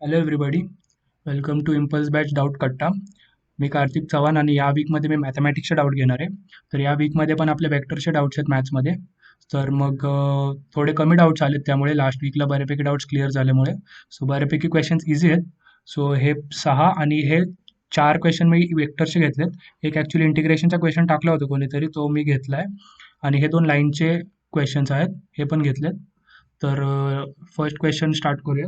Hello everybody, welcome to impulse batch doubt कट्टा. मी कार्तिक चव्हाण आणि या वीकमध्ये मी मॅथमॅटिक्सचे डाऊट घेणार आहे. तर या वीकमध्ये पण आपले वेक्टरचे डाऊट्स आहेत मॅथ्समध्ये. तर मग थोडे कमी डाऊट्स आलेत, त्यामुळे लास्ट वीकला बऱ्यापैकी डाऊट्स क्लिअर झाल्यामुळे बऱ्यापैकी क्वेश्चन्स इझी आहेत. सो हे 6 आणि हे 4 क्वेश्चन मी वेक्टरचे घेतलेत. एक ॲक्च्युली इंटिग्रेशनचा क्वेश्चन टाकला होता कोणीतरी, तो मी घेतला आहे. आणि हे 2 लाईनचे क्वेश्चन्स आहेत, हे पण घेतलेत. तर फर्स्ट क्वेश्चन स्टार्ट करूया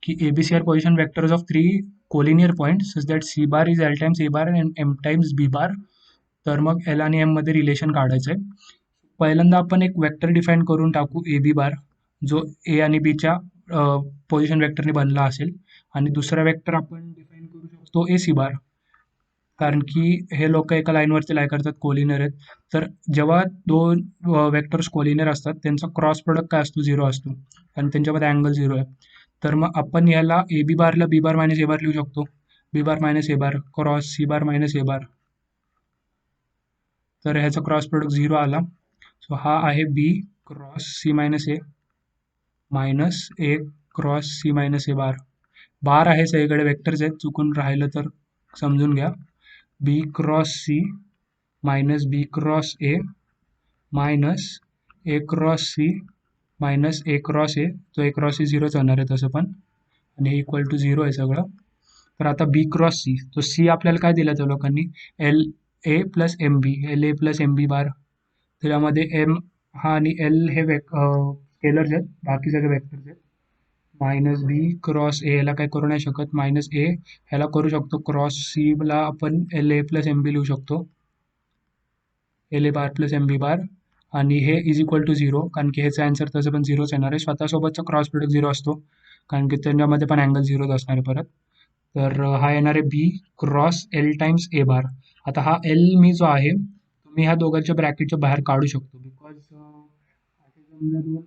की ABC are position vectors of three collinear points such that C bar is L times A bar and M times B bar. तर मग L आणि M मध्ये रिलेशन काढायचं आहे. पहिल्यांदा आपण एक वेक्टर डिफाईन करून टाकू AB बार, जो A आणि Bच्या पोझिशन वेक्टरने बनला असेल. आणि दुसरा वेक्टर आपण डिफाईन करू शकतो AC बार, कारण की हे लोक एका लाईनवरती लाय करतात, कोलिनियर आहेत. तर जेव्हा दोन वेक्टर्स कोलिनियर असतात त्यांचा क्रॉस प्रोडक्ट काय असतो, 0 असतो, आणि त्यांच्यामध्ये अँगल 0 आहे. तर मग आपण याला ए बी बारला बी बार मायनस ए बार लिहू शकतो. B bar minus A bar cross C bar minus A bar. तर ह्याचा क्रॉस प्रोडक्ट 0 आला. सो हा आहे B cross C minus A minus A cross C minus A bar. Bar आहे, सगळीकडे vectors आहेत, चुकून राहिलं तर समजून घ्या. B cross C minus B cross A minus A cross C minus A cross A. तो ए क्रॉस सी 0च होणार आहे तसं पण, आणि हे इक्वल टू 0 आहे सगळं. तर आता बी क्रॉस सी, तो सी आपल्याला काय दिला त्या लोकांनी, L A plus M B, L A plus M B bar. त्याच्यामध्ये एम हा आणि एल हे स्केलर्स आहेत, बाकी सगळे वेक्टर्स आहेत. मायनस बी क्रॉस ए, ह्याला काय करू नाही शकत, मायनस ए ह्याला करू शकतो, क्रॉस सीला आपण L A plus M B लिहू शकतो, L A bar plus M B bar. आणि हे इज इक्वल टू 0, कारण की ह्याचा आन्सर तसं पण 0च येणार आहे. स्वतःसोबतचा क्रॉस प्रोडक्ट 0 असतो, कारण की त्यांच्यामध्ये पण अँगल 0च असणार आहे परत. तर हा येणार आहे B cross L times A bar. आता हा एल मी जो आहे, तुम्ही ह्या दोघांच्या ब्रॅकेटच्या बाहेर काढू शकतो, बिकॉज समजा दोन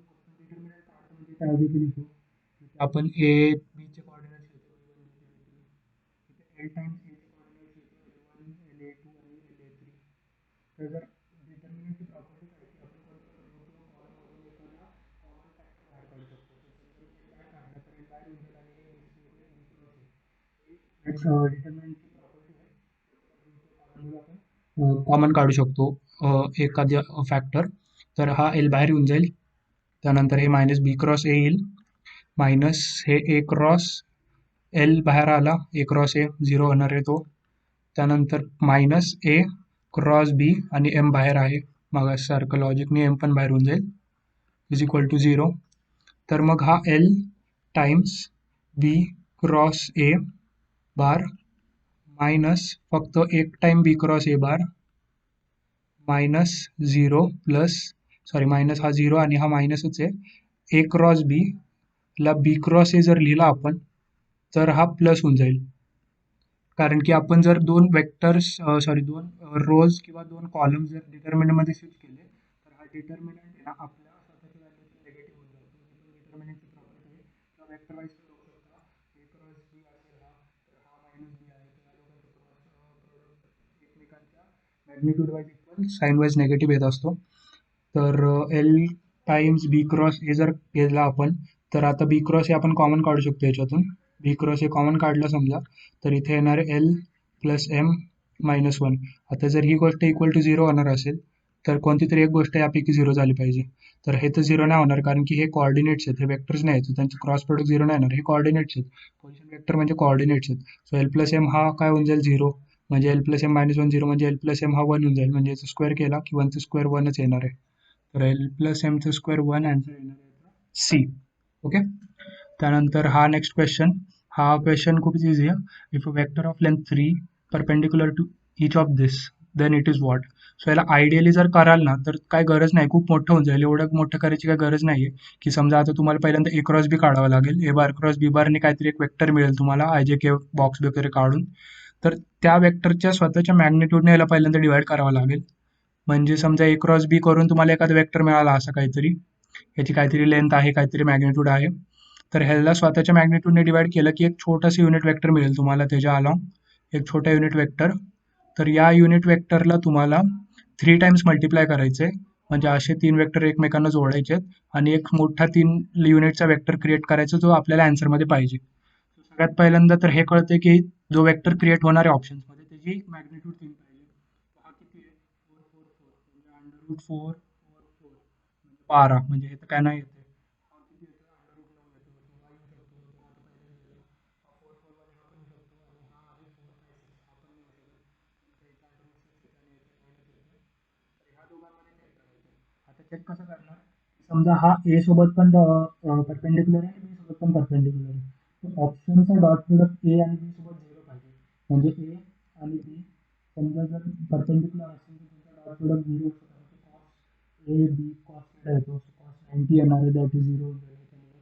आपण ए बीचे coordinate L times A L A two आणि एल ए थ्री. तर जर डिटर्मिनंटची प्रॉपर्टी काढायची, आपण कॉमन काढू शकतो एखाद्या फॅक्टर. तर हा एल बाहेर येऊन जाईल. त्यानंतर हे मायनस बी क्रॉस ए येईल, मायनस हे ए क्रॉस एल बाहेर आला, ए क्रॉस ए 0 होणार आहे तो. त्यानंतर मायनस ए क्रॉस बी आणि एम बाहेर आहे, मागासारखं लॉजिकने एम पण बाहेर होऊन जाईल, इज इक्वल टू 0. तर मग हा L times B cross A bar minus फक्त एक time B cross A bar minus 0 plus, sorry minus हा 0 आणि हा मायनसच आहे, ए क्रॉस बी ला बी क्रॉस ए जर लिहिला आपण तर हा प्लस होऊन जाईल, कारण की आपण जर दोन वेक्टर्स दोन रोज किंवा दोन कॉलम जर डिटर्मिनंटमध्ये स्विच केले तर हा डिटर्मिनंट आहे ना आपल्या स्वतःच्या व्हॅल्यूचे निगेटिव्ह होऊन जातो. डिटर्मिनंटची प्रॉपर्टी आहे किंवा वेक्टर वाईज करू शकता. ए क्रॉस बी असेल हा, तर हा मायनस बी आहे, तर या दोघांचं प्रोडक्ट एकमेकांच्या magnitude wise equal, sign wise negative येत असतो. तर L times B cross A जर केला आपण, तर आता बी क्रॉस ए आपण कॉमन काढू शकतो याच्यातून. बी क्रॉस ए कॉमन काढलं समजा, तर इथे येणार एल प्लस एम मायनस 1. आता जर ही गोष्ट इक्वल टू 0 होणार असेल तर कोणती तरी एक गोष्ट यापैकी 0 झाली पाहिजे. तर हे तर 0 नाही होणार, कारण की हे कॉर्डिनेट्स आहेत, हे वेक्टर्स नाही आहेत, त्यांचे क्रॉस प्रोडक्ट 0 नाही येणार, हे कॉर्डिनेट्स आहेत. पोझिशन वेक्टर म्हणजे कॉर्डिनेट्स आहेत. सो एल प्लस एम हा काय होऊन जाईल, 0, म्हणजे एल प्लस एम मायनस 1 0, म्हणजे एल प्लस एम हा 1 होऊन जाईल, म्हणजे याचा स्क्वेअर केला की 1चा स्क्वेअर 1च येणार आहे. तर एल प्लस एमचा स्क्वेअर 1 आन्सर येणार आहे सी. ओके. त्यानंतर हा नेक्स्ट क्वेश्चन, हा क्वेश्चन खूप इझी आहे. If a vector of length 3 perpendicular to each of this then it is what. So याला आयडियली जर कराल ना तर काय गरज नाही, खूप मोठं होऊन जाईल, एवढं मोठं करायची काय गरज नाही आहे. की समजा आता तुम्हाला पहिल्यांदा ए क्रॉस बी काढावं लागेल, ए बार क्रॉस बी बारने काहीतरी एक वेक्टर मिळेल तुम्हाला, आय जे के बॉक्स वगैरे काढून. तर त्या वेक्टरच्या स्वतःच्या मॅग्निट्यूडने याला पहिल्यांदा डिवाइड करावं लागेल. म्हणजे समजा ए क्रॉस बी करून तुम्हाला एखादा वेक्टर मिळाला असं काहीतरी, याची काहीतरी लेंथ आहे, काहीतरी मॅग्निट्यूड आहे. तर ह्याला स्वतःच्या मॅग्निट्यूडने डिवाइड केलं की एक छोटंसं युनिट वेक्टर मिळेल तुम्हाला त्याच्या अलॉंग, एक छोटा युनिट वेक्टर. तर या युनिट वेक्टरला तुम्हाला 3 टाइम्स मल्टिप्लाय करायचे, म्हणजे असे 3 वेक्टर एकमेकांना जोडायचे आणि एक मोठा 3 युनिटचा वेक्टर क्रिएट करायचा जो आपल्याला आन्सरमध्ये पाहिजे. सगळ्यात पहिल्यांदा तर हे कळते की जो वेक्टर क्रिएट होणार आहे ऑप्शन्समध्ये त्याची मॅग्निट्यूड 3 पाहिजे. हा किती आहे? 444 म्हणजे अंडर रूट 4 4 4 म्हणजे 12 म्हणजे हे तर काय नाही येते. हा किती येतो? अंडर रूट 9 येतो. So हा येऊ शकतो. So हा तर पहिलेच गेला. हा 4 4 मध्ये हा पण येऊ शकतो आणि हा आहे 4 5 6 हा पण नाही येऊ शकत. इथे इथे अंडर रूट 6 येते आणि इथे 9 येते. तर ह्या दोघांमध्ये चेक करायचं. आता चेक कसं करणार? समजा हा ए सोबत पण परपेंडिक्युलर आहे आणि बी सोबत पण परपेंडिक्युलर आहे. तर ऑप्शनचा डॉट प्रोडक्ट ए आणि बी सोबत 0 पाहिजे. म्हणजे ए आणि बी समजा जर परपेंडिक्युलर असेल तर त्यांचा डॉट प्रोडक्ट 0 असतो. Cos A B cos theta येतो. कॉस 90 येणार आहे दॅट इज 0 होऊन जाईल त्याच्यामुळे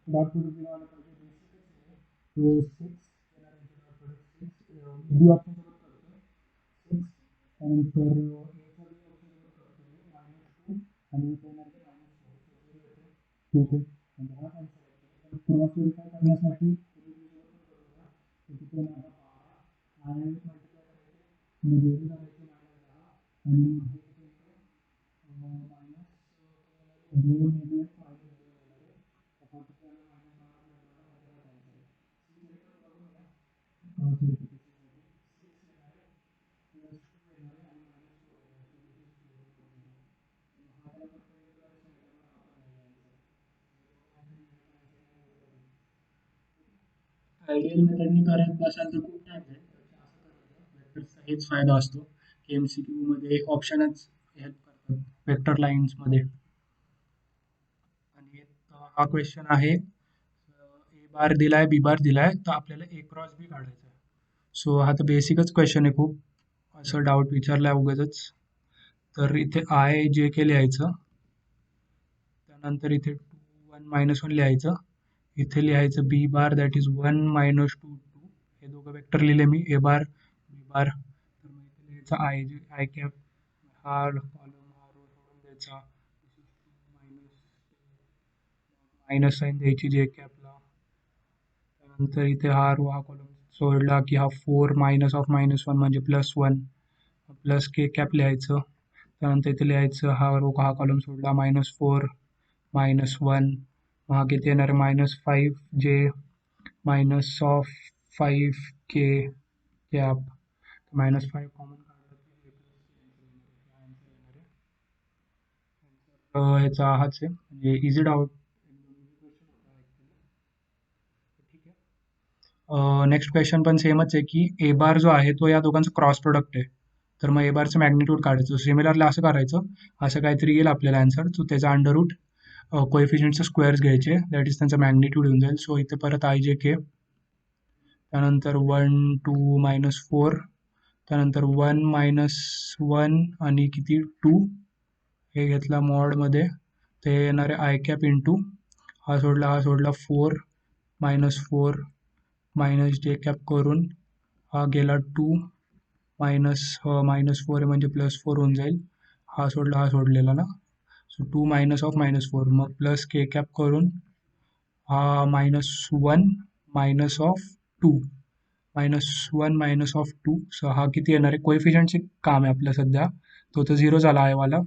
डॉट प्रोडक्ट 0 आला पाहिजे. बेसिकच आहे तो 6 येणार आहे डॉट प्रोडक्ट 6 बी ऑप्शन सोबत करतो 6 त्यानंतर एचा बी ऑप्शन सोबत करतो -2 आणि इथे येणार आहे -4 येते. ठीक आहे म्हणजे हा आन्सर आहे. क्रॉस व्हेरीफाय करण्यासाठी किती येणार आहे 12 आणि मल्टिप्लाय करायचे म्हणजे करायचे -10 आणि हे किती येते मायनस 2 म्हणजे -2 येणार आहे. तर किती आलं क्रॉस व्हेरिफिकेशनसाठी 6 येणार आहे प्लस 2 येणार आहे आणि -4 येणार आहे. हा त्याला परपेंडिक्युलर आहे हा पण नाही आयडियल मेथडनी करत बसाल तर खूप टाइम जाईल. त्यापेक्षा असं करायचं वेक्टरचा हेच फायदा असतो की MCQ मध्ये ऑप्शनच हेल्प करतात वेक्टर लाईन्समध्ये. आणि हा क्वेश्चन आहे ए बार दिलाय बी बार दिलाय तर आपल्याला ए क्रॉस बी काढायचा आहे. सो हा तर बेसिकच क्वेश्चन आहे खूप असं डाऊट विचारलाय उगाचच. तर इथे आय जे के लिहायचं त्यानंतर इथे 2 1 -1 लिहायचं इथे लिहायचं बी बार दॅट इज 1 -2 2 हे दोघं वेक्टर लिहिले मी ए बार बी बार. तर मग इथे लिहायचं आय जे आय कॅप हा कॉलम हा रो सोडून द्यायचा मायनस साईन द्यायची जे कॅपला. त्यानंतर इथे हा रो हा कॉलम सोडला की हा 4 -1 म्हणजे +1 प्लस के कॅप लिहायचं. त्यानंतर इथे लिहायचं हा रो हा कॉलम सोडला -4 -1 हा किती येणार आहे -5 जे -5 के कॅप -5 कॉमन काढलं की हे प्लस आन्सर येणार आहे. ह्याचा हाच आहे म्हणजे इझी डाऊट ठीक आहे. नेक्स्ट क्वेश्चन पण सेमच आहे की ए बार जो आहे तो या दोघांचा क्रॉस प्रोडक्ट आहे. तर मग ए बारचं मॅग्निट्यूड काढायचं. सिमिलरली असं करायचं असं काहीतरी येईल आपल्याला आन्सर. सो त्याचा अंडर रूट कोएफिशियंटचे स्क्वेअर्स घ्यायचे दॅट इज त्यांचा मॅग्निट्यूड येऊन जाईल. सो इथे परत आय जे के त्यानंतर 1 2 -4 त्यानंतर 1 -1 आणि किती 2 हे घेतला मॉडमध्ये ते येणारे आय कॅप इंटू हा सोडला 4 -4 मायनस जे कॅप करून हा गेला 2 -4 म्हणजे +4 होऊन जाईल. हा सोडला हा सोडलेला ना. सो 2 -4 मग प्लस के कॅप करून हा -1 -2 -1 -2 सो हा किती येणार आहे कोएफिशियंटचे काम आहे आपलं सध्या तो तर 0 झाला आहे वाला.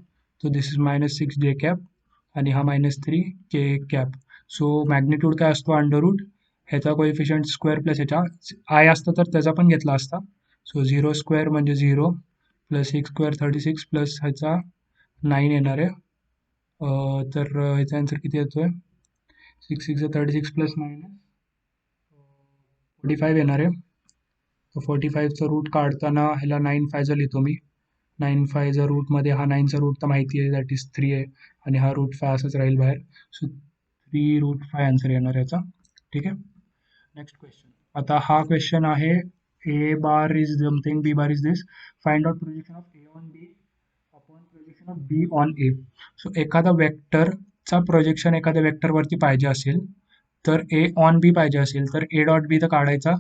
तो दिस इज -6 जे कॅप आणि हा -3 के कॅप. सो मॅग्निट्यूड काय असतो अंडर रूट ह्याचा कोएफिशियंट स्क्वेअर प्लस ह्याच्या आय असतं तर त्याचा पण घेतला असता. सो 0 स्क्वेअर म्हणजे 0 प्लस 6 स्क्वेअर 36 प्लस ह्याचा 9 येणार आहे. तर ह्याचा आन्सर किती येतोय 6 6 36 प्लस 9 45 येणार आहे. तर 45चं रूट काढताना ह्याला 9 5 लिहितो मी 9 5 रूटमध्ये हा 9चा रूट तर माहिती आहे दॅट इज 3 आहे आणि हा रूट 5 असंच राहील बाहेर. सो 3√5 आन्सर येणार याचा. ठीक आहे. Next question. आता हा क्वेश्चन आहे A bar is something B bar is this find out projection of A on B upon projection of B on A. So एखादा वेक्टरचा प्रोजेक्शन एखाद्या वेक्टरवरती पाहिजे असेल तर ए ऑन बी पाहिजे असेल तर ए डॉट बी तर काढायचा.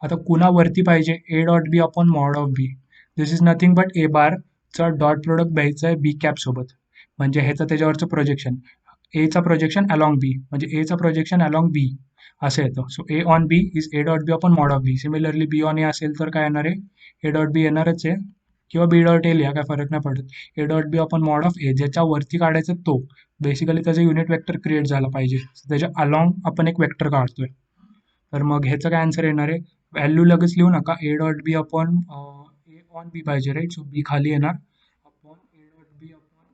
आता कुणावरती पाहिजे A dot B upon mod of B. This is nothing but A बारचा डॉट प्रोडक्ट द्यायचा आहे बी कॅप सोबत म्हणजे ह्याचं त्याच्यावरचं प्रोजेक्शन एचा प्रोजेक्शन अलॉंग बी म्हणजे एचा प्रोजेक्शन अलॉंग बी असं येतं. So A on B is A dot B upon mod of B. Similarly B on A असेल तर काय येणार आहे ए डॉट बी येणारच आहे किंवा बी डॉट ए लिहा काय फरक नाही पडत. A dot B upon mod of A ज्याच्यावरती काढायचं तो बेसिकली त्याचं युनिट वेक्टर क्रिएट झाला पाहिजे त्याच्या अलॉंग आपण एक वेक्टर काढतोय. तर मग ह्याचं काय आन्सर येणार आहे, व्हॅल्यू लगेच लिहू नका, A dot B upon A on B पाहिजे राईट. सो बी खाली येणार upon A dot B upon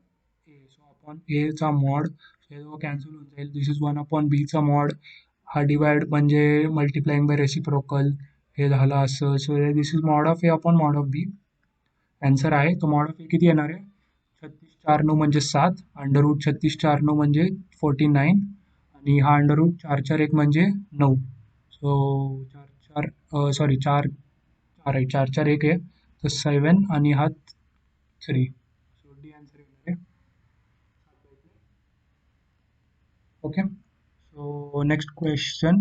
A. So upon एचा मॉड, हे कॅन्सल होऊन जाईल. दिस इज 1 अपॉन बीचा मॉड. हा डिवाइड म्हणजे मल्टिप्लाइंग बाय रेसिप्रोकल, हे झालं असं. So this is mod of A upon mod of B. Answer आहे तो मॉड ऑफ ए किती येणार आहे, 36 4 9 म्हणजे 7, अंडररूट 36 4 9 म्हणजे 49, आणि हा अंडररूट 4 4 1 म्हणजे 9. सो 4 4 आहे, 4 4 1 आहे, तर 7 आणि हा 3. सो डी आन्सर येणार आहे. ओके. सो नेक्स्ट क्वेश्चन,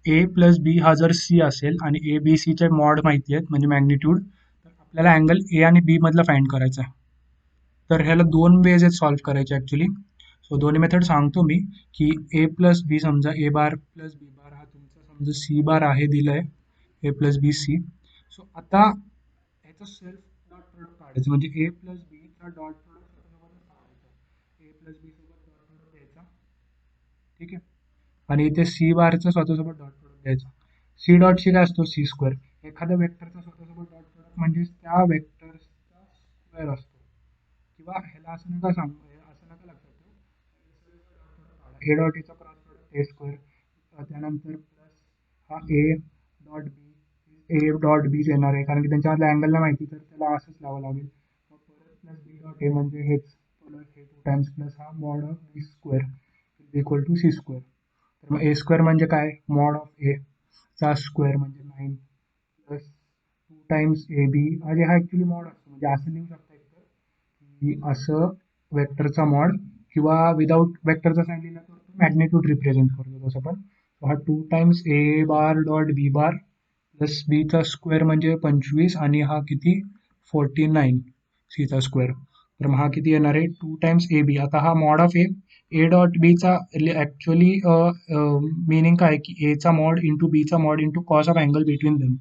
ए प्लस बी हा जर सी असेल आणि ए बी सीचे मॉड माहिती आहेत म्हणजे मॅग्निट्यूड, तर आपल्याला अँगल ए आणि बी मधला फाइंड करायचा आहे. तर ह्याला 2 वेज आहेत सॉल्व्ह करायचे ॲक्च्युली. सो दोन्ही मेथड सांगतो मी, की ए प्लस बी, समजा ए बार प्लस बी बार हा तुमचा समजा सी बार आहे दिलं आहे, ए प्लस बी सी. सो आता ह्याचं सेल्फ डॉट प्रोडक्ट काढायचं, म्हणजे ए प्लस बीचा डॉट प्रोडक्ट स्वतःसोबत काढायचा, ए प्लस बी सोबत डॉट प्रोडक्ट द्यायचा, ठीक आहे. आणि इथे सी बारचा स्वतःसोबत डॉट प्रोडक्ट द्यायचा. सी डॉटशी काय असतो, सी स्क्वेअर. एखाद्या वेक्टरचा स्वतःसोबत डॉट प्रोडक्ट म्हणजे त्या वेक्टरचा स्क्वेअर असतो. किंवा ह्याला असं नका सांगू, असं नका लक्षात ठेवू, ए डॉट एचा क्रॉस प्रोडक्ट ए स्क्वेअर, त्यानंतर प्लस हा ए डॉट बी, ए डॉट बी येणार आहे कारण की त्यांच्यामधल्या अँगलला माहिती, तर त्याला असंच लावावं लागेल. मग परत प्लस बी डॉट ए म्हणजे हेच प्लस हे 2 टाइम्स प्लस हा mod of B square equal to C square. तर मग ए स्क्वेअर म्हणजे काय, मॉड ऑफ ए चा स्क्वेअर म्हणजे 9 प्लस 2 टाइम्स ए बी, म्हणजे हा ॲक्च्युली मॉड असतो, म्हणजे असं लिहू शकता एकतर की असं वेक्टरचा मॉड, किंवा विदाउट वेक्टरचा साईन लिहिला तर तो मॅग्निट्यूड रिप्रेझेंट करतो तसं पण. हा 2 times A bar dot B bar plus बीचा स्क्वेअर म्हणजे 25, आणि हा किती 49 सीचा स्क्वेअर. तर मग हा किती येणार आहे 2 टाइम्स ए बी. आता हा mod of A, A dot बीचा ॲक्च्युली मिनिंग काय की एचा मॉड इंटू बीचा mod into cos of angle between them,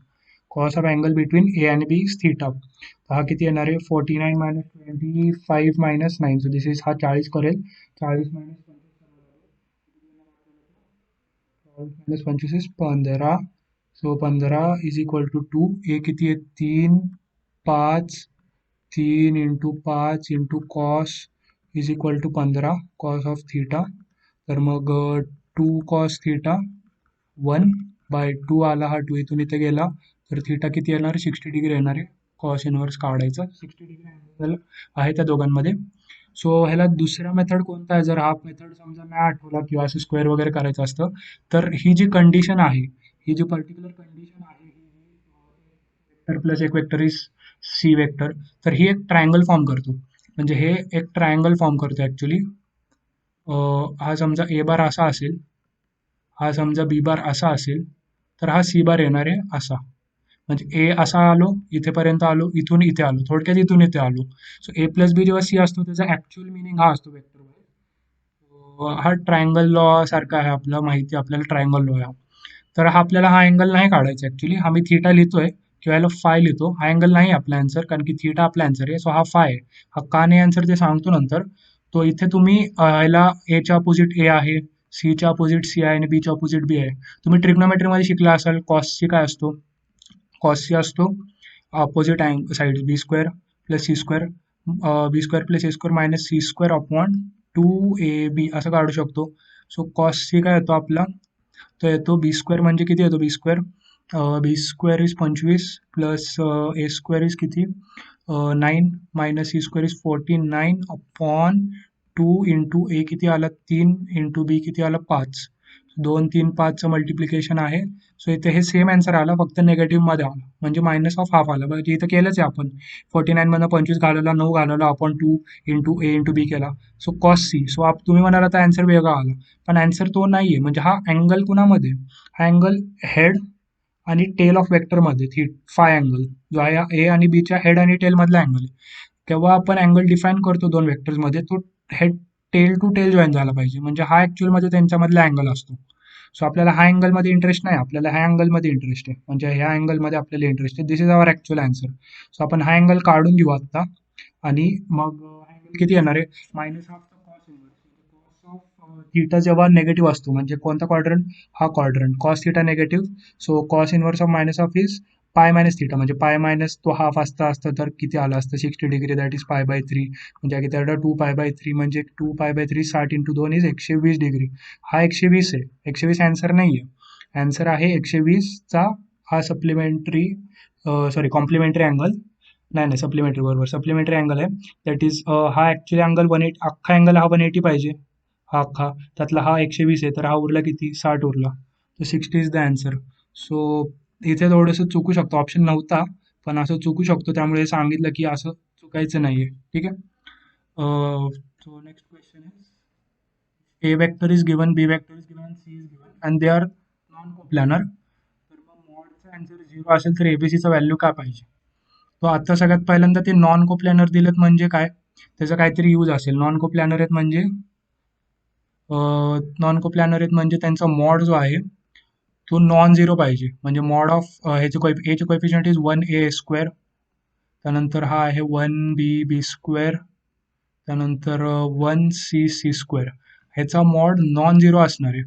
cos of angle between A आणि बी थीटा. हा किती येणार आहे 49 minus 25 minus 9. So this is हा 40 करेल, 40 मायनस 25 15. सो 15 इज इक्वल टू 2. ए किती आहे 3 5, 3 into 5 into cos is equal to 15 cos of theta. तर मग 2 कॉस थीटा 1/2 आला, हा 2 इथून इथे गेला, तर थीटा किती येणार 60 डिग्री येणार आहे. कॉस इनवर्स काढायचा, 60 डिग्री अँगल आहे त्या दोघांमध्ये. सो ह्याला दुसरा मेथड कोणता आहे, जर हा मेथड समजा नाही आठवला किंवा असं स्क्वेअर वगैरे करायचं असतं, तर ही जी कंडिशन आहे, ही जी पर्टिक्युलर कंडिशन आहे, वेक्टर प्लस एक वेक्टर इज सी वेक्टर, तर ही एक ट्रायंगल फॉर्म करतो. म्हणजे हे एक ट्रायंगल फॉर्म करतो ॲक्च्युली. हा समजा ए बार असा असेल, हा समजा बी बार असा असेल, तर हा सी बार येणार आहे असा. म्हणजे ए असा आलो, इथेपर्यंत आलो, इथून इथे आलो, थोडक्यात इथून इथे आलो. सो ए प्लस बी जेव्हा सी असतो त्याचा ॲक्च्युअल मिनिंग हा असतो वेक्टर. हा ट्रायंगल लॉ सारखा आहे, आपला माहिती आपल्याला ट्रायंगल लॉ आहे. तर हा आपल्याला हा अँगल नाही काढायचा ॲक्च्युली, हा मी थीटा लिहितोय किंवा याला फाय लिहितो. हा अँगल नाही आपला आन्सर, कारण की थीटा आपला आन्सर आहे. सो हा फाय आहे. हा का नाही आन्सर ते सांगतो नंतर. तो इथे तुम्ही ह्याला एच्या अपोजिट ए आहे, सीच्या अपोजिट सी आहे आणि बीच्या अपोजिट बी आहे. तुम्ही ट्रिग्नोमेट्रीमध्ये शिकला असाल, कॉसची काय असतो, कॉसची असतो opposite side B square plus C square, B square plus A square minus C square upon 2ab असं काढू शकतो. सो कॉस सी काय येतो आपला, तो येतो बी स्क्वेअर म्हणजे किती येतो B square, B square is 25 plus A square is किती 9 minus C square is 49 upon 2 into A किती आला 3 इंटू बी किती आला 5. 2 3 5चं मल्टिप्लिकेशन आहे. सो इथे हे सेम आन्सर आला, फक्त नेगेटिव्हमध्ये आला, म्हणजे मायनस ऑफ हाफ आला. म्हणजे इथं केलंच आहे आपण, 49मधनं 25 घालवला, 9 घालवला, अपॉन 2 इंटू ए इंटू बी केला. So cos C. सो तुम्ही म्हणाला तर आन्सर वेगळा आला, पण आन्सर तो नाही आहे. म्हणजे हा अँगल कुणामध्ये, हा अँगल हेड आणि टेल ऑफ वेक्टरमध्ये, फाय अँगल जो आहे ए आणि बीच्या हेड आणि टेल मधला अँगल आहे. तेव्हा आपण अँगल डिफाईन करतो दोन वेक्टर्समध्ये, तो head tail to tail join झाला पाहिजे, म्हणजे हा ॲक्च्युअलमध्ये त्यांच्यामधला अँगल असतो. सो आपल्याला हा अँगलमध्ये इंटरेस्ट नाही, आपल्याला ह्या अँगलमध्ये इंटरेस्ट आहे, म्हणजे ह्या अँगलमध्ये आपल्याला इंटरेस्ट आहे. This is our actual answer. So आपण हा अँगल काढून घेऊ आत्ता, आणि मग अँगल किती येणार आहे minus half cos inverse, cos theta जेव्हा नेगेटिव्ह असतो म्हणजे कोणता क्वाड्रंट, हा quadrant cos theta negative, so cos inverse of minus of is pi minus theta, म्हणजे पाय मायनस तो हाफ असतं तर किती आलं असतं 60 डिग्री, दॅट इज π/3, म्हणजे किती आलं 2π/3, म्हणजे 2π/3 60 × 2 इज 120 डिग्री. हा 120 आहे, 120 आन्सर नाही आहे, आन्सर आहे 120चा हा सप्लिमेंटरी कॉम्प्लिमेंटरी अँगल, नाही सप्लिमेंटरी, बरोबर सप्लिमेंटरी अँगल आहे. दॅट इज हा ॲक्च्युली अँगल 180, अख्खा अँगल हा 180 पाहिजे, हा अख्खा, त्यातला हा 120 आहे तर हा उरला किती, 60 उरला, तर 60 इज द आन्सर. सो इथे थोडंसं चुकू शकतो, ऑप्शन नव्हता पण असं चुकू शकतो, त्यामुळे सांगितलं की असं चुकायचं नाही आहे. ठीक आहे. So next question is, A vector is given, B vector is given, C is given and they are non coplanar, तर मग मॉडचा आन्सर 0 असेल तर एबीसीचा व्हॅल्यू काय पाहिजे. तो आता सगळ्यात पहिल्यांदा ते नॉन कोप्लॅनर दिलेत म्हणजे काय, त्याचा काहीतरी यूज असेल. नॉन कोप्लॅनर आहेत म्हणजे त्यांचा मॉड जो आहे तो नॉन झिरो पाहिजे, म्हणजे मॉड ऑफ एचे कोएफिशियंट इज 1a², त्यानंतर हा आहे 1b² त्यानंतर 1c² ह्याचा मॉड नॉन झिरो असणार आहे,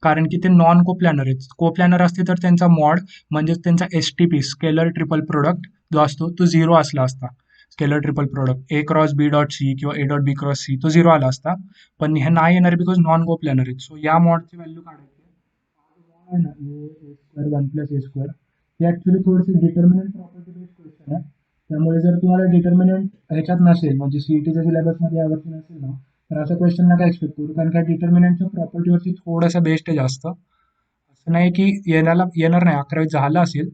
कारण की ते नॉन कोप्लॅनर आहेत. कोप्लॅनर असते तर त्यांचा मॉड म्हणजे त्यांचा STP स्केलर ट्रिपल प्रोडक्ट जो असतो तो झिरो असला असता. स्केलर ट्रिपल प्रोडक्ट A×B.C किंवा A.B×C तो झिरो आला असता, पण हे नाही येणार बिकॉज नॉन कोप्लॅनर आहेत. सो या मॉडची व्हॅल्यू काढायची आहे ना, A² 1+A² हे ॲक्च्युली थोडीशी डिटर्मिनंट प्रॉपर्टी बेस्ड क्वेश्चन आहे. त्यामुळे जर तुम्हाला डिटर्मिनंट ह्याच्यात नसेल, म्हणजे सीईटीच्या सिलेबसमध्ये यावरती नसेल ना, तर असं क्वेश्चन नका एक्सपेक्ट करू, कारण काय डिटर्मिनंटच्या प्रॉपर्टीवरती थोडासा बेस्ट आहे जास्त. असं नाही की येणार नाही, 11वीत झालं असेल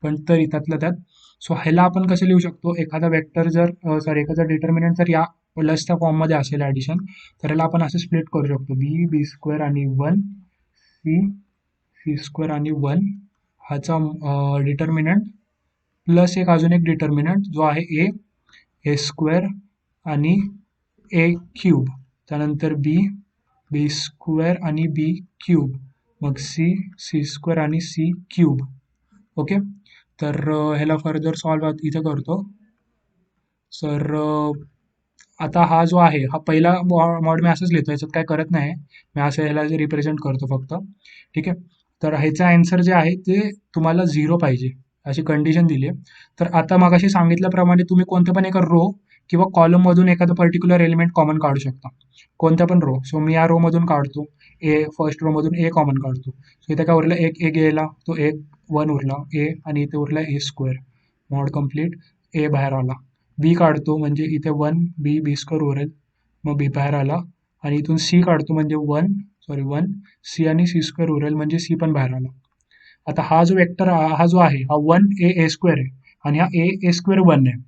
पण तरी त्यातलं त्यात. सो ह्याला आपण कसं लिहू शकतो, एखादा वेक्टर जर एखादा डिटर्मिनंट जर या प्लसच्या फॉर्ममध्ये असेल ॲडिशन, तर ह्याला आपण असं स्प्लिट करू शकतो, b² आणि 1 c² आणि 1 ह्याचा डिटर्मिनंट प्लस अजून एक डिटर्मिनंट जो आहे a² आणि a³ त्यानंतर b² आणि b³ मग c² आणि c³. ओके, तर ह्याला फर्दर सॉल्व इथं करतो. सर आता हा जो आहे हा पहिला मॉड मी असंच लिहितो, याच्यात काय करत नाही, मी असं ह्याला रिप्रेझेंट करतो फक्त. ठीक आहे, तर ह्याचा आन्सर जे आहे ते तुम्हाला 0 पाहिजे अशी कंडिशन दिली आहे. तर आता मगाशी सांगितल्याप्रमाणे तुम्ही कोणत्या पण एका रो किंवा कॉलममधून एखादं पर्टिक्युलर एलिमेंट कॉमन काढू शकता, कोणत्या पण रो. सो मी या रो मधून काढतो, फर्स्ट रो मधून ए कॉमन काढतो. सो इथे काय उरलं, एक गेला तो 1 उरला ए, आणि इथे उरला a², मॉड कम्प्लीट, ए बाहेर आला. बी काढतो म्हणजे इथे 1b² उरेल, मग बी बाहेर आला, आणि इथून सी काढतो म्हणजे 1 सी आणि c² उरेल म्हणजे सी पण बाहेर आला. आता हा जो वेक्टर हा जो आहे हा 1a² आहे आणि हा a² 1 आहे.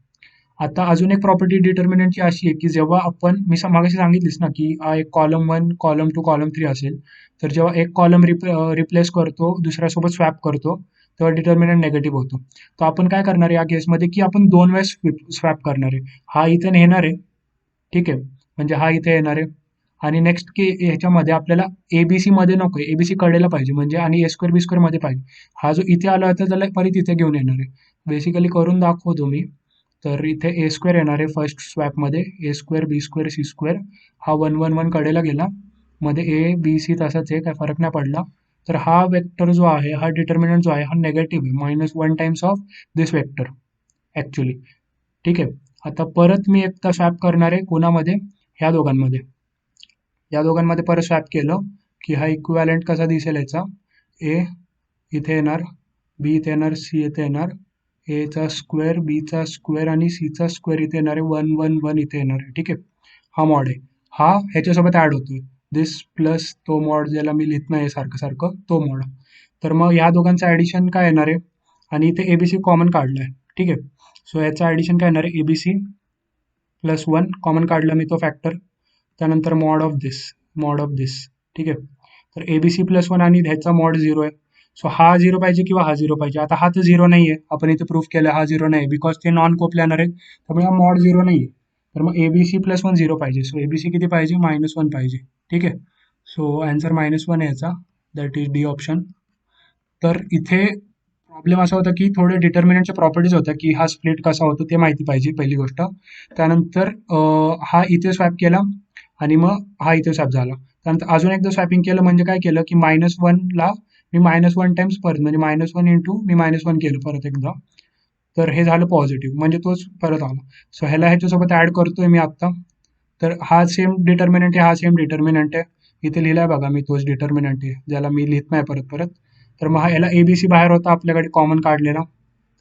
आता अजून एक प्रॉपर्टी डिटर्मिनंटची अशी आहे की जेव्हा आपण मागाशी सांगितलीस ना की हा एक कॉलम 1 कॉलम 2 कॉलम 3 असेल, तर जेव्हा एक कॉलम रिप्लेस करतो दुसऱ्यासोबत स्वॅप करतो तेव्हा डिटर्मिनंट नेगेटिव्ह होतो. तर आपण काय करणार आहे या केसमध्ये की आपण 2 वेळेस स्वॅप करणार आहे. हा इथे नेणार आहे, ठीक आहे, म्हणजे हा इथे येणार आहे, आणि नेक्स्ट की ह्याच्यामध्ये आपल्याला ABC मध्ये नको, ABC कडेला पाहिजे म्हणजे, आणि A² B² मध्ये पाहिजे. हा जो इथे आला होता त्याला परत इथे घेऊन येणार आहे. बेसिकली करून दाखवतो मी. तर इथे A² येणार आहे फर्स्ट स्वॅपमध्ये, A² B² C² हा 1 1 1 कडेला गेला, मध्ये ABC तसाच आहे, काय फरक नाही पडला. तर हा वेक्टर जो आहे हा डिटर्मिनंट जो आहे हा नेगेटिव्ह आहे, -1 times of this vector actually. ठीक आहे, आता परत मी एकदा स्वॅप करणार आहे कोणामध्ये, ह्या दोघांमध्ये. या दोघांमध्ये परत स्वॅप केलं की हा इक्विव्हॅलंट कसा दिसेल याचा, ए इथे येणार, बी इथे येणार, सी इथे येणार, A² B² आणि C² इथे येणार आहे, 1 1 1 इथे येणार आहे. ठीक आहे, हा मॉड आहे, हा ह्याच्यासोबत ॲड होतोय, दिस प्लस तो मॉड ज्याला मी लिहित नाही सारखं सारखं तो मॉड. तर मग ह्या दोघांचं ॲडिशन काय येणार आहे, आणि इथे ABC कॉमन काढलं आहे. ठीक आहे, सो याचं ॲडिशन काय येणार आहे, ABC + 1 कॉमन काढला मी तो फॅक्टर, त्यानंतर मॉड ऑफ दिस. ठीक आहे, तर ABC + 1 आणि ह्याचा मॉड 0 आहे. सो हा 0 पाहिजे किंवा हा 0 पाहिजे. आता हा तर 0 नाही आहे, आपण इथे प्रूफ केलं हा 0 नाही, बिकॉज ते नॉन कोप्लॅनर आहेत, त्यामुळे हा मॉड 0 नाही आहे. तर मग ABC + 1 0 पाहिजे. सो ABC किती पाहिजे, -1 पाहिजे. ठीक आहे, सो आन्सर -1 आहे याचा, दॅट इज डी ऑप्शन. तर इथे प्रॉब्लेम असा होता की थोडे डिटर्मिनंटच्या प्रॉपर्टीज होत्या की हा स्प्लिट कसा होतो ते माहिती पाहिजे पहिली गोष्ट. त्यानंतर हा इथे स्वॅप केला आणि मग हा इथे स्वॅप झाला. त्यानंतर अजून एकदा स्वॅपिंग केलं म्हणजे काय केलं की -1ला मी -1 टाइम्स परत म्हणजे -1 इंटू मी -1 केलं परत एकदा. तर हे झालं पॉझिटिव्ह म्हणजे तोच परत आला. सो ह्याला ह्याच्यासोबत ऍड करतोय मी आता. तर हा सेम डिटर्मिनंट आहे, हा सेम डिटर्मिनंट आहे. इथे लिहिलाय बघा मी, तोच डिटर्मिनंट आहे ज्याला मी लिहित नाही परत परत. तर मग याला एबीसी बाहेर होता आपल्याकडे कॉमन काढलेला,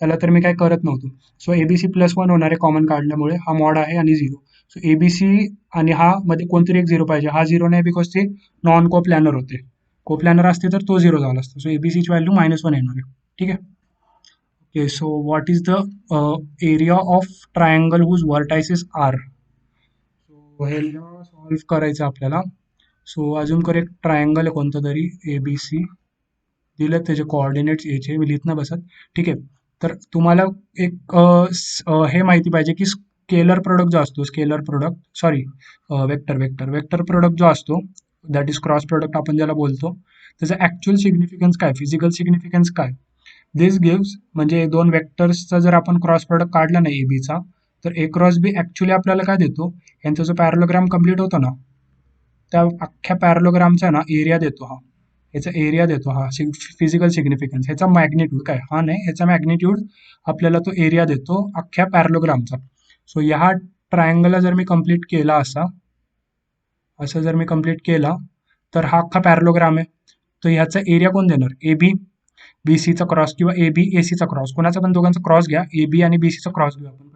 त्याला तर मी काय करत नव्हतो. सो एबीसी +1 होणार आहे कॉमन काढल्यामुळे, हा मॉड आहे आणि 0. सो एबीसी आणि हा मध्ये कोणतरी एक 0 पाहिजे, हा 0 नाही बिकॉज ते नॉन को प्लॅनर होते. को प्लॅनर असते तर तो 0 झाला असतो. सो एबीसीची व्हॅल्यू -1 येणार आहे. ठीक आहे. Okay, so what is the area of triangle whose vertices are. So हे सॉल्व्ह करायचं आपल्याला. सो अजून करेक्ट ट्रायंगल आहे कोणतं तरी, ए बी सी दिलेत त्याचे कोऑर्डिनेट्स याचे, मी लिहित नाही बसत. ठीक आहे. तर तुम्हाला एक हे माहिती पाहिजे की स्केलर प्रोडक्ट जो असतो, scalar product sorry vector product जो असतो, दॅट इज क्रॉस प्रोडक्ट आपण ज्याला बोलतो, त्याचा ऍक्च्युअल सिग्निफिकन्स काय, फिजिकल सिग्निफिकन्स काय. दिस गिव्स म्हणजे दोन वेक्टर्सचा जर आपण क्रॉस प्रोडक्ट काढला ना एबीचा, तर ए क्रॉस बी ऍक्च्युअली आपल्याला काय देतो, यांचा जो पॅरलोग्राम कम्प्लीट होतो ना, त्या अख्ख्या पॅरलोग्रामचा ना एरिया देतो हा, ह्याचा एरिया देतो हा फिजिकल सिग्निफिकन्स. ह्याचा मॅग्निट्यूड काय, हा नाही, ह्याचा मॅग्निट्यूड आपल्याला तो एरिया देतो अख्ख्या पॅरलोग्रामचा. सो ह्या ट्रायंगलला जर मी कम्प्लीट केला असं जर मी कम्प्लीट केला, तर हा अख्खा पॅरलोग्राम आहे. तर ह्याचा एरिया कोण देणार, ए बी बी सीचा क्रॉस किंवा ए बी ए सीचा क्रॉस, कोणाचा पण दोघांचा क्रॉस घ्या, ए बी आणि बी सीचा क्रॉस घेऊ आपण पहिले.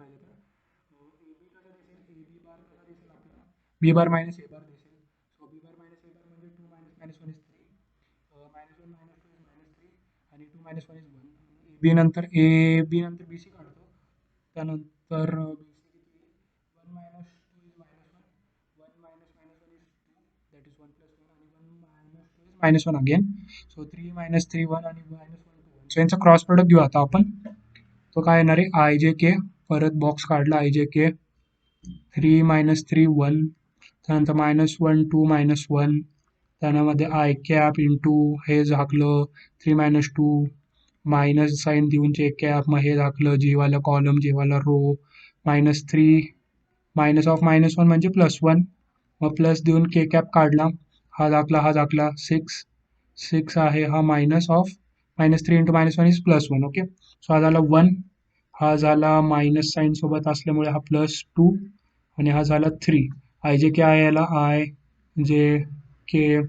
बी बार मायनस ए बार दिसेल. So B bar minus A बार म्हणजे 2 मायनस -1 इज 3, -1 -2 इज -3 आणि 2 -1 इज 1. ए बी नंतर ए बी नंतर बी सी काढतो. त्यानंतर बी सी किती, 1 -2 इज -1, 1 -1 इज 2, दॅट इज 1 + 1 आणि 1 -2 इज -1 अगेन. सो 3 -3 1 आणि -1 2 1. सो यांचा क्रॉस प्रोडक्ट घेऊ आता आपण. तो काय येणार आहे, आय जे के, परत बॉक्स काढला आय जे के, 3 -3 1, त्यानंतर -1 2 -1, त्यामध्ये आय कॅप इंटू हे झाकलं 3 -2 मायनस साईन देऊन जे कॅप, मग हे झाकलं जेवाला कॉलम जेवाला रो, -3 मायनस ऑफ -1 म्हणजे +1, मग प्लस देऊन के कॅप काढला, हा झाकला 6 आहे, हा minus of -3 into -1 is +1. Okay. So हा झाला 1, हा झाला मायनस साईन सोबत असल्यामुळे हा +2 आणि हा झाला 3. आय जे के आहे, याला आय जे के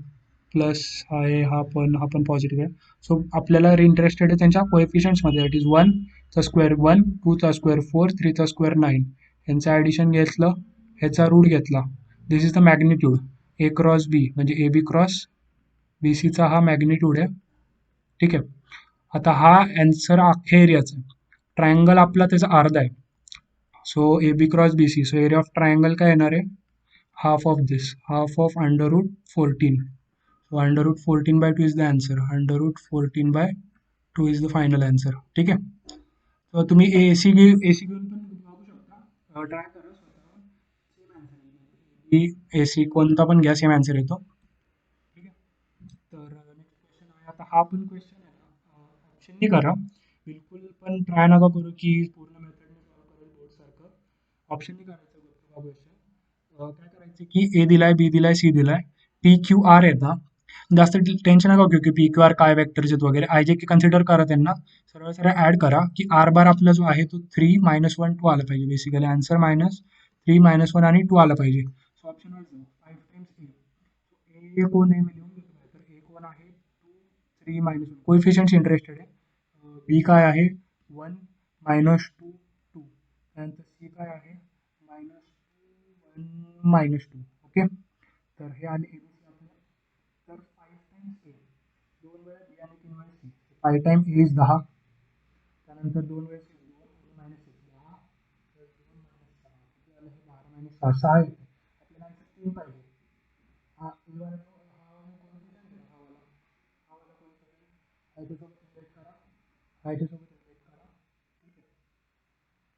प्लस आहे, हा पण पॉझिटिव्ह आहे. सो आपल्याला इंटरेस्टेड आहे त्यांच्या कोएफिशियंट्समध्ये, दॅट इज 1 चा स्क्वेअर 1, 2 चा स्क्वेअर 4, 3 चा स्क्वेअर 9. यांचं ॲडिशन घेतलं, ह्याचा रूट घेतला. This is the magnitude A cross B म्हणजे ए बी क्रॉस बी सीचा हा मॅग्निट्यूड आहे. ठीक आहे. आता हा आन्सर अख्ख्या एरियाचा आहे. ट्रायंगल आपला त्याचा अर्धा आहे. So A B cross B C, so area of triangle काय येणार आहे, half of this, half of √14. So √14/2 is the answer. √14/2 is the final answer. ठीक आहे. तर तुम्ही एसी घेऊन पण बघू शकता, ट्राय करा स्वतः, सेम आन्सर येईल. एसी कोणता पण घ्या, सेम आन्सर येतो. ठीक आहे. तर नेक्स्ट क्वेश्चन आहे. आता हा पण क्वेश्चन आहे ना, ऑप्शननी करा, बिलकुल पण ट्राय नका करू की पूर्ण मेथडने सॉल्व्ह करेल बोर्ड सारखं. ऑप्शननी करायचं हा क्वेश्चन. काय करायचं की ए दिलाय, बी दिलाय, सी दिलाय, पी क्यू आर येतात. जास्त टेन्शन नका घेऊ की पी क्यू आर काय वेक्टर्स आहेत वगैरे, आय जे के कन्सिडर करा त्यांना, सरळ सरळ ऍड करा की आर बार आपला जो आहे तो 3 -1 2 आला पाहिजे. बेसिकली आन्सर -3 -1 आणि 2 आला पाहिजे. सो ऑप्शन वाईज 5 टाइम्स ए कोण आहे मी लिहून घेतो, तर ए कोण आहे 2 3 -1, कोएफिशियंट्स इंटरेस्टेड आहे. बी काय आहे 1 -2 2, त्यानंतर सी काय आहे -1 -2. ओके. तर हे आले एबीसी आपले. तर 5 टाइम्स ए, 2 वेळा बी आणि 3 वेळा सी, 5 टाइम ए इज 10, त्यानंतर 2 वेळेस 2 आणि -6 10 प्लस 2 -6 किती आलं, हे 12 -6 6 येते. आपल्याला आन्सर 3 पाहिजे. हा ए वाला हा कोएफिशियंट आहे, हा वाला कोएफिशियंट हायटेसोबत रिलेट करा, हायटेसोबत रिलेट करा. ठीक आहे.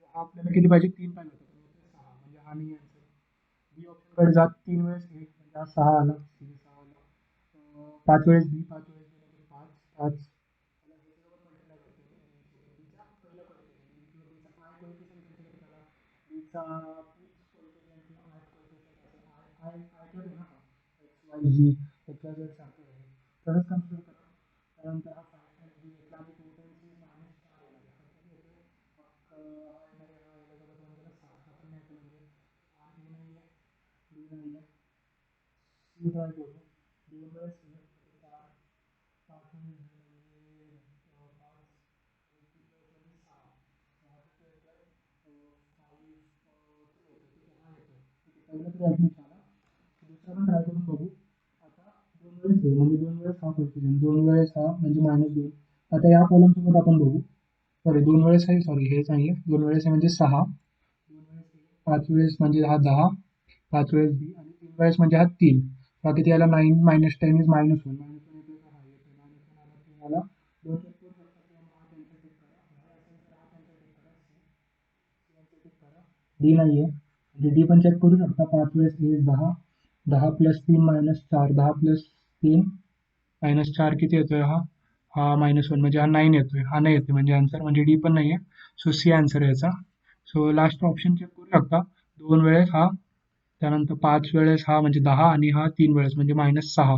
तर हा आपल्याला किती पाहिजे, 3 पाहिजे होता, पण इथे 6 म्हणजे हा नाही आन्सर. बी ऑप्शनकडे जा, 3 वेळेस ए म्हणजे हा 6 आला, सी 6 आला, 5 वेळेस बी, 5 वेळेस बी म्हणजे 5 5. Y Z X Y Z सारखं आहे तरच कन्सिडर करा. त्यानंतर हा 5 टाइम्स बी घेतला आणि 2 टाइम्स बी मायनस 4 आला मग हा येणार आहे, हा याला सोबत 2 गेला 7 हा पण नाही म्हणजे हा बी नाही आहे, बी नाही आहे, सी ट्राय करू 2 वेळेस हे 4 5 म्हणजे 5 3 म्हणजे 6 6 किती येतोय 5 येतो ठीक आहे, हा येतो ठीक आहे. पहिला तरी ॲटलिस्ट आला. दुसरा पण ट्राय करून बघू. आता 2 वेळेस आहे म्हणजे 2 वेळेस हा कोएफिशियंट 2 वेळेस हा म्हणजे -2. आता या कॉलम सोबत आपण बघू. सॉरी 2 वेळेस आहे, सॉरी हेच नाही आहे. 2 वेळेस आहे म्हणजे 6, 2 वेळेस 5 वेळेस म्हणजे हा 10, 5 वेळेस बी आणि 3 वेळेस म्हणजे हा 3. बाकी याला 9 मायनस 10 इज -1 -1 येतोय का? हा येतोय -1 आला 3 आला 2 चेक करू शकता किंवा हा कॅन्सल टिक करा. हा असेल तर हा कॅन्सल टिक करा. सी टिक करा. डी नाही आहे म्हणजे डी पण चेक करू शकता. 5 वेळेस ए 10, 10 प्लस 3 मायनस 4, 10 प्लस 3 मायनस 4 किती येतोय हा? हा -1 म्हणजे हा 9 येतोय. हा नाही येतोय म्हणजे आन्सर म्हणजे डी पण नाही आहे. सो सी आन्सर आहे याचा. सो लास्ट ऑप्शन चेक करू शकता. 2 वेळेस हा, त्यानंतर 5 वेळेस हा म्हणजे 10 आणि हा 3 वेळेस म्हणजे -6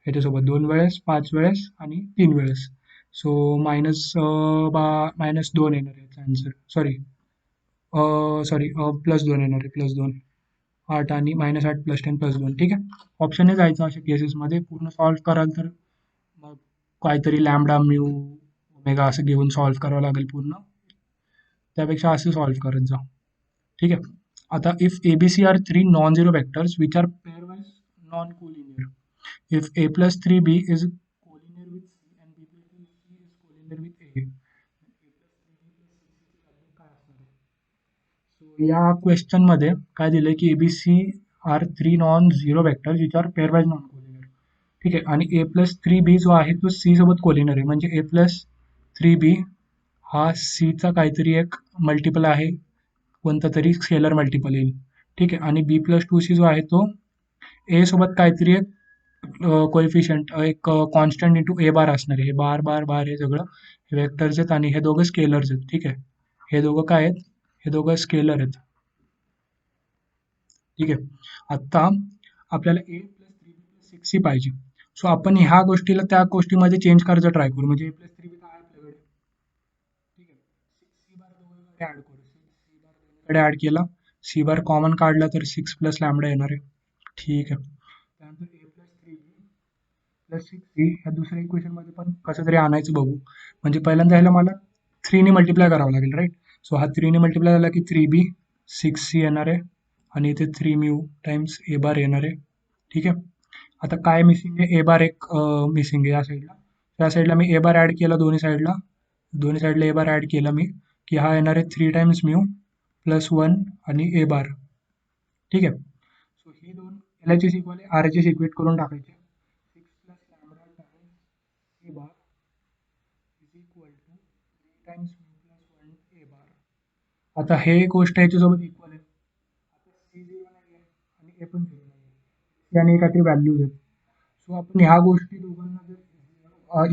ह्याच्यासोबत 2 वेळेस, 5 वेळेस आणि 3 वेळेस. सो -2 येणार आहे याचा आन्सर. सॉरी सॉरी +2 येणार आहे, +2. 8 आणि -8 + 10 +2 ठीक आहे. ऑप्शनने जायचं अशा केसेसमध्ये. पूर्ण सॉल्व्ह कराल तर मग काहीतरी लॅम्बडा, म्यू, ओमेगा असं घेऊन सॉल्व्ह करावं लागेल पूर्ण. त्यापेक्षा असं सॉल्व्ह करत जा. ठीक आहे. आता if ABC are 3 non zero vectors which are pairwise non collinear. If A plus 3B is collinear with C and B plus 3C is collinear with A, then A plus 3B plus 6C ची value काय असणार आहे? So या क्वेश्चनमध्ये काय दिलंय की ABC are 3 non zero vectors which are pairwise non collinear. ठीक आहे. आणि A प्लस 3B जो आहे तो C सोबत कोलिनियर आहे म्हणजे A प्लस 3B हा सीचा काहीतरी एक मल्टिपल आहे, कोणता तरी स्केलर मल्टिपल येईल. ठीक आहे. आणि B प्लस 2C जो आहे तो ए सोबत काहीतरी एक कोएफिशियंट एक कॉन्स्टंट इंटू ए बार असणार आहे. हे बार बार बार हे सगळं वेक्टर्स आहेत आणि हे दोघं स्केलर्स आहेत. ठीक आहे. हे दोघं काय आहेत? हे दोघं स्केलर आहेत. ठीक आहे. आता आपल्याला ए प्लस 3बी प्लस 6सी पाहिजे. सो आपण ह्या गोष्टीला त्या गोष्टीमध्ये चेंज करायचं ट्राय करू. म्हणजे ए प्लस 3बी काय आपल्याकडे, ठीक आहे, 6सी बार दोघांकडे ॲड करू. सी बार दोघांकडे ॲड केला, सी बार कॉमन काढला तर 6 प्लस लॅम्बडा येणार आहे. ठीक आहे. त्यानंतर ए प्लस 3बी प्लस 6सी ह्या दुसऱ्या इक्वेशनमध्ये पण कसं तरी आणायचं बघू. म्हणजे पहिल्यांदा ह्याला मला 3ने मल्टिप्लाय करावं लागेल, राईट. सो हा 3ने मल्टिप्लाय झाला की 3B 6C येणार आहे आणि इथे 3 म्यू टाइम्स ए बार येणार आहे. ठीक आहे. आता काय मिसिंग आहे? ए बार एक मिसिंग आहे या साईडला. त्या साईडला मी ए बार ॲड केला दोन्ही साईडला ए बार ॲड केला मी, की हा येणार आहे 3 टाइम्स म्यू प्लस 1 आणि ए बार. ठीक आहे. सो ही दोन L H S equal R H S equate करून टाकायचे. 6 plus lambda times A bar is equal to 3 times mu plus 1 A bar. आता हे गोष्ट ह्याच्यासोबत इक्वल आहे. आता सी झिरो नाही आहे आणि ए पण झिरो नाही आहे. सी आणि ए काहीतरी व्हॅल्यूज आहेत. सो आपण ह्या गोष्टी दोघांना जर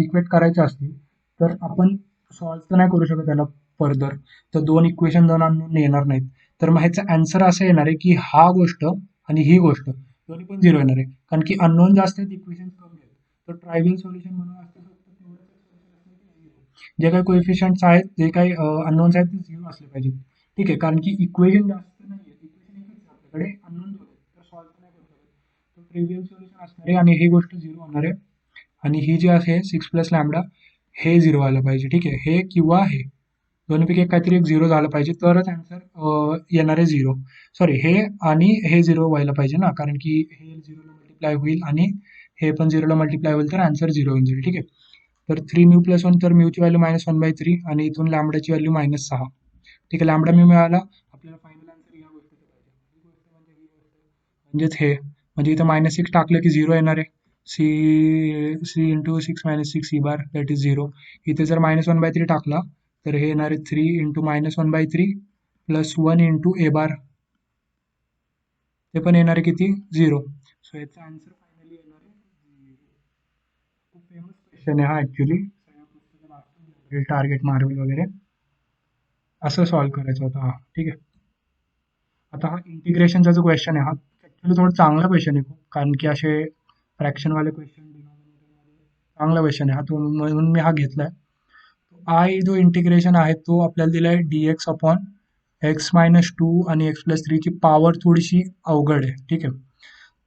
इक्वेट करायच्या असतील तर आपण सॉल्व्ह तर नाही करू शकत त्याला फर्दर. तर दोन इक्वेशन दोन अननोन येणार नाहीत. तर मग ह्याचा आन्सर असं येणार आहे की हा गोष्ट आणि ही गोष्ट दोन्ही पण झिरो येणार आहे. कारण की अननोन जास्त आहेत, इक्वेशन कमी आहेत. तर ट्रायव्हियल सोल्युशन म्हणून असते फक्त तेवढंच सोल्युशन असते की झिरो. जे काही कोएफिशियंट्स आहेत, जे काही अननोन्स आहेत ते झिरो असले पाहिजेत. ठीक आहे. कारण की इक्वेशन जास्त नाही आहेत, इक्वेशन एकच आहे आपल्याकडे, अननोन दोन आहेत, तर सॉल्व्ह नाही करू शकत. तो ट्रिव्हियल सोल्युशन असणार आहे आणि ही गोष्ट झिरो होणार आहे. आणि ही जी आहे 6 प्लस लॅम्बडा हे झिरो व्हायला पाहिजे. ठीक आहे. हे किंवा हे दोन्हीपैकी एक काहीतरी एक झिरो झालं पाहिजे तरच आन्सर येणार आहे झिरो. सॉरी हे आणि हे झिरो व्हायला पाहिजे ना, कारण की हे झिरोला मल्टिप्लाय होईल आणि हे पण झिरोला मल्टिप्लाय होईल तर आन्सर झिरो होऊन जाईल. ठीक आहे. तर 3 म्यू प्लस 1 तर म्यूची व्हॅल्यू -1/3 आणि इथून लॅम्बडाची व्हॅल्यू -6. ठीक आहे. लॅम्बडा म्यू मिळाला. आपल्याला फायनल आन्सर या गोष्टीचं पाहिजे. ही गोष्ट म्हणजे ही गोष्ट म्हणजेच हे, म्हणजे इथं -6 टाकलं की झिरो येणार आहे. C into 6 -6 C bar that is zero. इथे जर -1/3 टाकला तर हे येणार आहे 3 into -1/3 plus 1 into A bar, ते पण येणार आहे किती? झिरो. सो याचा आन्सर फायनली येणार आहे झिरो. खूप फेमस क्वेश्चन आहे हा ॲक्च्युली, सगळ्या पुस्तकात असतो, टार्गेट मार्वेल वगैरे असं सॉल्व्ह करायचं होतं हा. ठीक आहे. आता हा इंटिग्रेशनचा जो क्वेश्चन आहे हा ॲक्च्युली थोडा चांगला क्वेश्चन आहे खूप, कारण की असे फ्रॅक्शनवाले क्वेश्चन चांगला क्वेश्चन आहे हा, तो म्हणून मी हा घेतलाय. आय जो इंटिग्रेशन आहे तो आपल्याला दिलाय dx अपॉन x-2 आणि x+3 ची पॉवर थोडीशी अवघड आहे. ठीक आहे,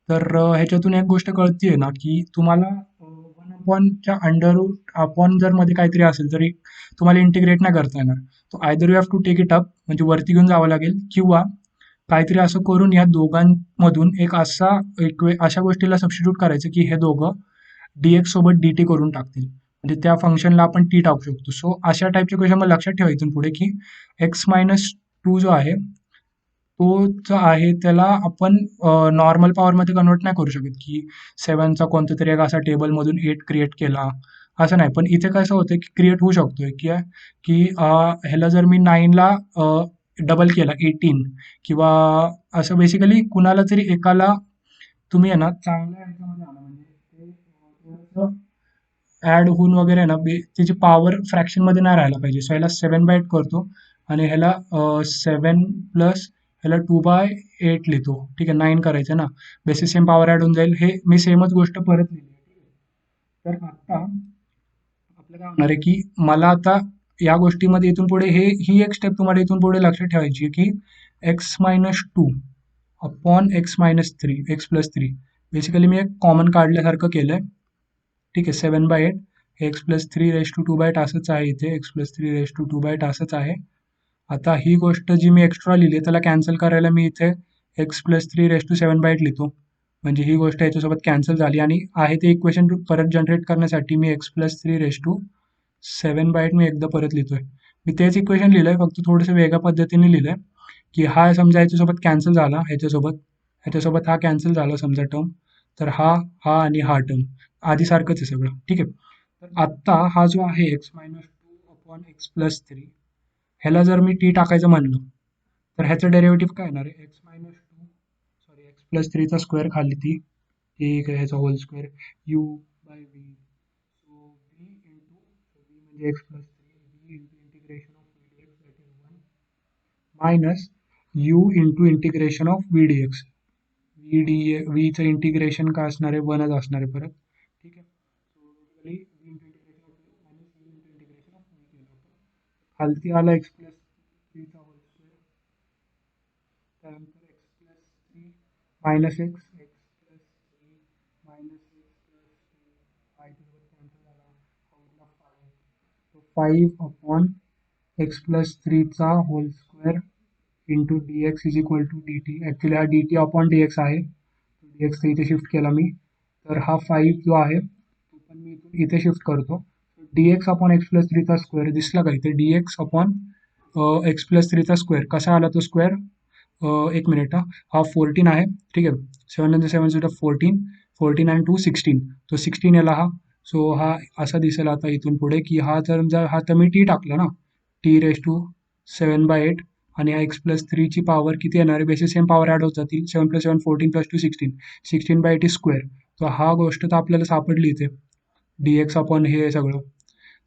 तर ह्याच्यातून एक गोष्ट कळतीये ना की तुम्हाला 1/च्या अंडर रूट अपॉन जर मध्ये काहीतरी असेल तरी तुम्हाला इंटिग्रेट नाही करता येणार. तो either you have to take it up, म्हणजे वरती घेऊन जावं लागेल, किंवा काहीतरी असं करून या दोघांमधून अशा गोष्टीला सबस्टिट्यूट करायचं की हे दोघं dx सोबत dt करून टाकतील, म्हणजे त्या फंक्शनला आपण टी टाकू शकतो. सो अशा टाईपचे क्वेश्चन मला लक्षात ठेवा इथून पुढे की x-2 जो आहे तो जो आहे त्याला आपण नॉर्मल पॉवरमध्ये कन्वर्ट नाही करू शकत की 7चा कोणता तरी एक असा टेबलमधून 8 क्रिएट केला, असं नाही. पण इथे कसं होतं की क्रिएट होऊ शकतोय की ह्याला जर मी 9ला डबल केला 18, किंवा असं बेसिकली कुणाला तरी एकाला तुम्ही आहे ना चांगल्या ह्याच्यामध्ये आणा, म्हणजे ते थोडंसं ऍड होऊन वगैरे ना त्याची पॉवर फ्रॅक्शनमध्ये नाही राहायला पाहिजे. सो ह्याला 7/8 करतो आणि ह्याला 7 प्लस ह्याला 2/8 लिहितो. ठीक आहे, 9 करायचं ना, बेसिस सेम पॉवर ऍड होऊन जाईल. हे मी सेमच गोष्ट परत लिहिली. तर आता आपलं काय होणार आहे की मला आता या गोष्टीमध्ये इथून पुढे ही एक स्टेप तुम्हाला इथून पुढे लक्षात ठेवायची की x-2 upon x-3 x+3 basically मी एक कॉमन काढल्यासारखं केलंय. ठीक आहे, 7/8 x+3 असंच आहे इथे, x+3 असंच आहे. आता ही गोष्ट जी मी एक्स्ट्रा लिहिली त्याला कॅन्सल करायला मी इथे x+3 लिहितो, म्हणजे ही गोष्ट याच्यासोबत कॅन्सल झाली आणि आहे ते इक्वेशन परत जनरेट करण्यासाठी मी x+3 मी एकदा परत लिहितोय. मी तेच इक्वेशन लिहिलंय, फक्त थोडंसं वेगळ्या पद्धतीने लिहिलंय की हा समजा ह्याच्यासोबत कॅन्सल झाला, ह्याच्यासोबत हा कॅन्सल झाला समजा टर्म, तर हा आणि हा टर्म आधीसारखंच आहे सगळं. ठीक आहे, तर आत्ता हा जो आहे x-2 अपॉन x+3 ह्याला जर मी टी टाकायचं म्हणलं तर ह्याचं डेरिव्हेटिव्ह काय येणार आहे, x+3चा स्क्वेअर खाली ती, ठीक आहे, ह्याचा whole square u/v. So v into v म्हणजे x+3 v into integration of vdx that is 1 minus u into integration of vdx. v चं इंटिग्रेशन काय असणार आहे, 1च असणार आहे परत. ठीक आहे, so basically v into integration of minus u into integration of v केलं होतं. खालती आला x+3चा होल स्क्वेअर, त्यानंतर x+3 minus x x+3 minus x+2 cancel झाला, उरला 5. तो 5 अपॉन x+3चा whole square into dx is equal to dt. Actually हा dt अपॉन dx आहे, dx इथे शिफ्ट केला मी, तर हा 5 जो आहे तो पण मी इथे शिफ्ट करतो. dx अपॉन x+3चा स्क्वेअर दिसला का इथे, dx अपॉन x+3चा स्क्वेअर कसा आला तो स्क्वेअर, एक मिनिट हा 14 आहे. ठीक आहे, 7 7 14, 14 आणि 2 16, तो 16 याला हा. सो हा असा दिसेल आता इथून पुढे की हा जर हा तर मी टी टाकला ना, t⁻7/8 आणि हा x+3ची पॉवर किती येणार आहे, बेसिस सेम पॉवर ॲड होत जातील, 7 + 7 14 + 2 16, 16/8 स्क्वेअर. तर हा गोष्ट तर आपल्याला सापडली इथे, dx अपॉन हे सगळं.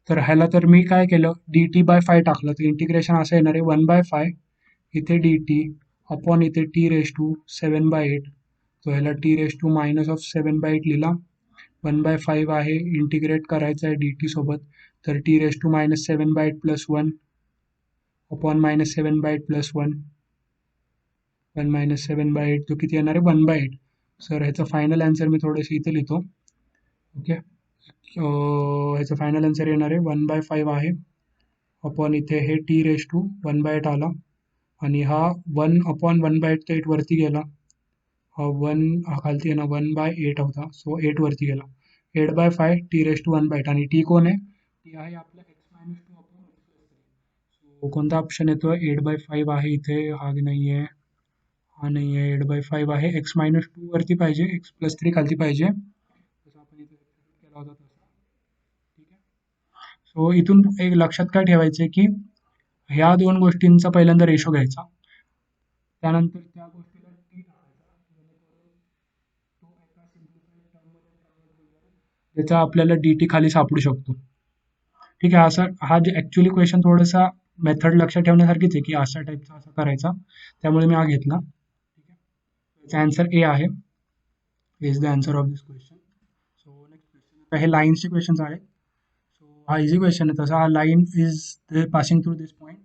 तर ह्याला तर मी काय केलं, dt/5 टाकलं, तर इंटिग्रेशन असं येणार आहे 1/5 इथे dt अपॉन इथे t⁻7/8, तो ह्याला t⁻−7/8 लिहिला, 1/5 आहे, इंटिग्रेट करायचं आहे dt सोबत, तर t⁻7/8 प्लस 1 अपॉन -7/8 प्लस 1 -7/8 तो किती येणार आहे 1/8. सर ह्याचा फायनल आन्सर मी थोडंसं इथे लिहितो. ओके, ह्याचा फायनल आन्सर येणार आहे 1/5 आहे अपॉन इथे हे t⁻1/8 आला, आणि हा 1 अपॉन 1/8 तर 8 वरती गेला, हा 1 हा खालती आहे ना 1/8 होता, सो 8 वरती गेला, 8/5 t⁻1/8. आणि टी कोण आहे, टी आहे आपला x-2 अपॉन x+3. सो कोणता ऑप्शन येतो, 8/5 आहे इथे, हा नाही आहे, हा नाही आहे, 8/5 आहे, x-2 वरती पाहिजे, x+3 खालती पाहिजे, जसं आपण इथे केला होता तसं. ठीक आहे, सो इथून एक लक्षात काय ठेवायचं की ह्या दोन गोष्टींचा पहिल्यांदा रेशो घ्यायचा, त्यानंतर त्या गोष्टीला टी टाकायचा, जेणेकरून तो एका सिम्प्लिफाईड टर्ममध्ये कन्वर्ट होईल, ज्याचा आपल्याला dt खाली सापडू शकतो. ठीक आहे, असं हा जे ॲक्च्युली क्वेश्चन थोडासा मेथड लक्षात ठेवण्यासारखीच आहे की अशा टाईपचा असा करायचा, त्यामुळे मी हा घेतला. ठीक आहे, याचा आन्सर ए आहे, is the answer of this question. हे लाईन्सचे क्वेश्चन्स आहेत. सो हा इझी क्वेश्चन आहे. तसा हा line is passing through this point,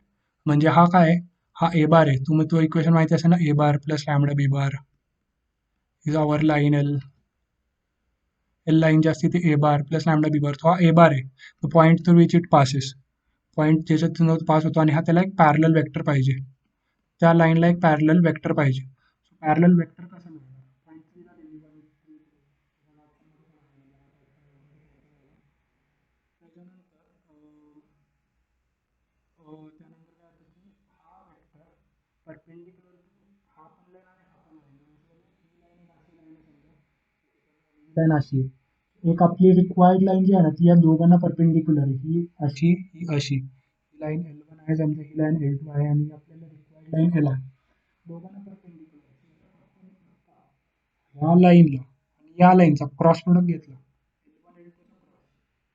म्हणजे हा काय आहे, हा ए बार आहे. तुम्ही तो इक्वेशन माहिती असेल ना, A bar plus lambda B bar is our line L. L line जी असते ती ए बार प्लस लॅमडा बी बार, तो हा ए बार आहे. The point through which it passes, point ज्याच्यातून पास होतो, आणि हा त्याला एक पॅरलल वेक्टर पाहिजे. त्या लाईनला एक पॅरलल वेक्टर पाहिजे. पॅरलल वेक्टर कसं मिळणार? पॉईंट थ्रीला दिली त्याच्यानंतर त्यानंतर काय होतं की हा वेक्टर परपेंडिक्युलर हा पण लाईन आणि हा पण लाईन, ही लाईन अशी लाईन समजा, लाईन अशी आहे. एक आपली रिक्वायर्ड लाईन जी आहे ना, ती या दोघांना परपेंडिक्युलर आहे. ही अशी, ही अशी. ही लाईन L1 आहे समजा, ही लाईन L2 आहे, आणि आपल्याला रिक्वायर्ड लाईन L आहे. दोघांना परपेंडिक्युलर ह्या लाईनला आणि या लाईनचा क्रॉस प्रोडक्ट घेतला, L1 L2 चा क्रॉस,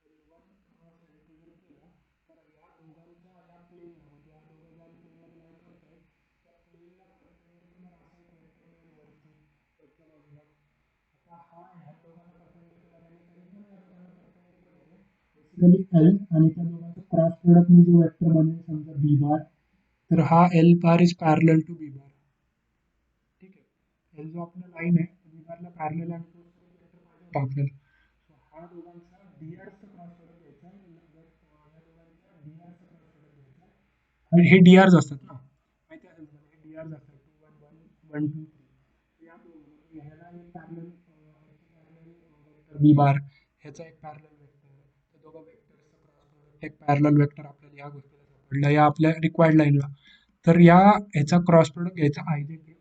L1 क्रॉस L2 जर केला, तर या दोघांच्या या प्लेनला, म्हणजे या दोघं ज्या प्लेनमध्ये लाईन करतायत त्या प्लेनला परपेंडिक्युलर असा एक वेक्टर मिळेल वरती, वरच्या बाजूला. आता हा ह्या दोघांना परपेंडिक्युलर आहे, तरी पण या दोघांना परपेंडिक्युलर आहे. बेसिकली एल आणि त्या दोघांचा क्रॉस प्रोडक्ट मी जो वेक्टर बनेल समजा बी बार, तर हा L bar is parallel to B bar. ठीक आहे, एल जो आपला लाईन आहे बी बारला पॅरलल आहे, तो वेक्टर पाहिजे होता आपल्याला. So हा दोघांचा डी आरचा क्रॉस प्रोडक्ट घ्यायचा, या दोघांचा डी आरचा क्रॉस प्रोडक्ट घ्यायचा. आणि हे डी आर्स असतात ना, माहिती असेल तुम्हाला, हे डी आर्स असतात 2 1 1 1 2 3. या दोघं ह्याला एक पॅरलल वेक्टर बी बार, ह्याचा एक पॅरलल वेक्टर, त्या दोघं वेक्टर्सचा क्रॉस प्रोडक्ट एक पॅरलल वेक्टर आपल्याला या गोष्टीला सापडला या आपल्या रिक्वायर्ड लाईनला. तर या ह्याचा क्रॉस प्रोडक्ट घ्यायचा आय जे के,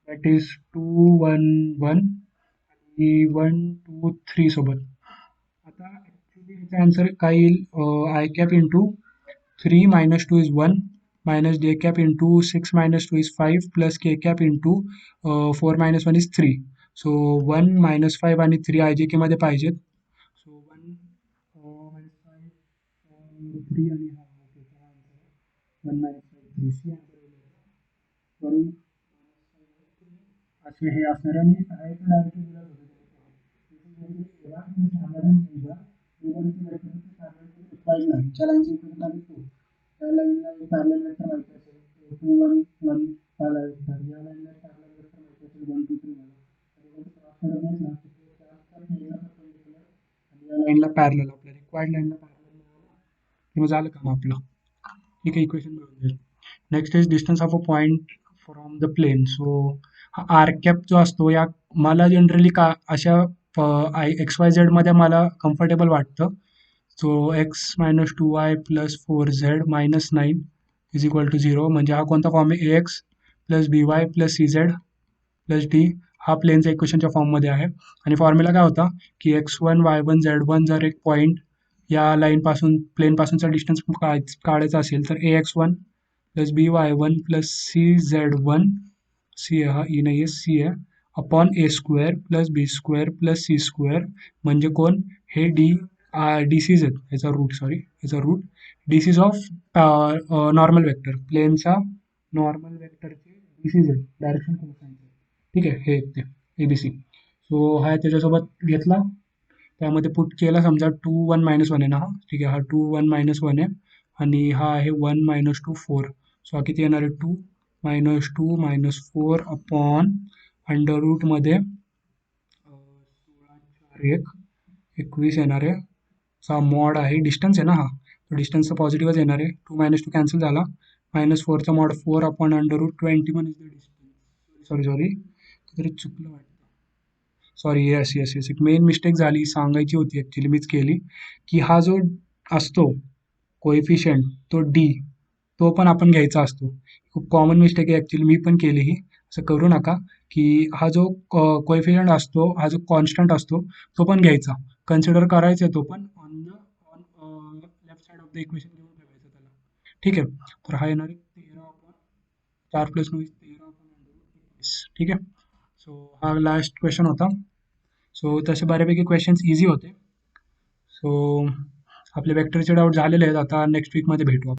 दॅट इज 2 1 1 आणि 1 2 3 सोबत. आता ॲक्च्युली ह्याचा आन्सर काय येईल, i cap into 3 minus 2 is 1 minus जे cap into 6 minus 2 is 5 plus K cap into 4 minus 1 is 3. So 1 minus 5 आणि 3 आय जे केमध्ये पाहिजेत. सो 1 मायनस 5 3 आणि हा त्याचा आन्सर 1 मायनस 5 3 सी आन्सर येईल. असे हे असणार, आणि हा एक डायरेक्टली दिला जातो ज्या लाईनची इक्वेशन आली टू, त्या लाईनला एक पॅरलल वेक्टर माहिती असेल 2 1 1 पॅरलल वेक्टर, या लाईनला एक पॅरलल वेक्टर माहिती असेल 1 2 3 वाला. तर क्रॉस प्रोडक्ट घेतला की तो त्याच्या प्लेनला परपेंडिक्युलर आणि या लाईनला पॅरलल, आपल्या रिक्वायर्ड लाईनला पॅरलल मिळाला की मग झालं काम आपलं. ठीक आहे, इक्वेशन मिळून जाईल. Next is distance of a point from the plane. So हा आर कॅप जो असतो, या मला जनरली का अशा एक्स वाय झेडमध्ये मला कम्फर्टेबल वाटतं. So X minus 2y plus 4z minus 9 is equal to 0, म्हणजे हा कोणता फॉर्म आहे, A X plus B Y plus C Z plus D, हा प्लेनचा इक्वेशनच्या फॉर्ममध्ये आहे. आणि फॉर्म्युला काय होता की x1 y1 z1 जर एक पॉईंट या लाईनपासून प्लेनपासूनचा डिस्टन्स काढायचा असेल तर ax1 plus B Y one plus C Z one, C आहे हा, ई नाही आहे, सी आहे, upon A square plus B square plus C square, म्हणजे कोण, हे डीसीज आहेत, याचा रूट, सॉरी याचा root DCs of normal vector, प्लेनचा नॉर्मल वेक्टरचे डीसीज आहेत, डायरेक्शन कोसाइनचे. ठीक आहे, हे ते एबीसी. सो हा त्याच्यासोबत घेतला, त्यामध्ये पुट केला, समजा 2 1 मायनस 1 आहे ना, हा ठीक आहे, हा 2 1 मायनस 1 आहे, आणि हा आहे 1 मायनस 2 4. सो हा किती येणार आहे, 2 मायनस 4 अपॉन अंडर रूटमध्ये 21 येणार आहे. चा मॉड आहे, डिस्टन्स आहे ना हा, तो डिस्टन्सचा पॉझिटिव्हच येणार आहे. 2 मायनस 2 कॅन्सल झाला, मायनस 4चा mod 4 upon under root 21 is the distance. Sorry तरी चुकलं वाटतं, सॉरी, येस येस येस, एक मेन मिस्टेक झाली, सांगायची होती ॲक्च्युली, मीच केली, की हा जो असतो कोएफिशियंट, तो डी, तो पण आपण घ्यायचा असतो. खूप कॉमन मिस्टेक आहे ॲक्च्युली, मी पण केली ही, असं करू नका. की हा जो कोएफिशियंट असतो, हा जो कॉन्स्टंट असतो, तो पण घ्यायचा, कन्सिडर करायचा, तो पण on left side of the equation घेऊन ठेवायचा त्याला. ठीक आहे, तर हा येणार आहे 13/4 प्लस 9 13/21. ठीक आहे, सो हा लास्ट क्वेश्चन होता. सो तसे बऱ्यापैकी क्वेश्चन्स इझी होते. सो आपले वेक्टरचे डाऊट झालेले आहेत, आता नेक्स्ट वीकमध्ये भेटू आपण.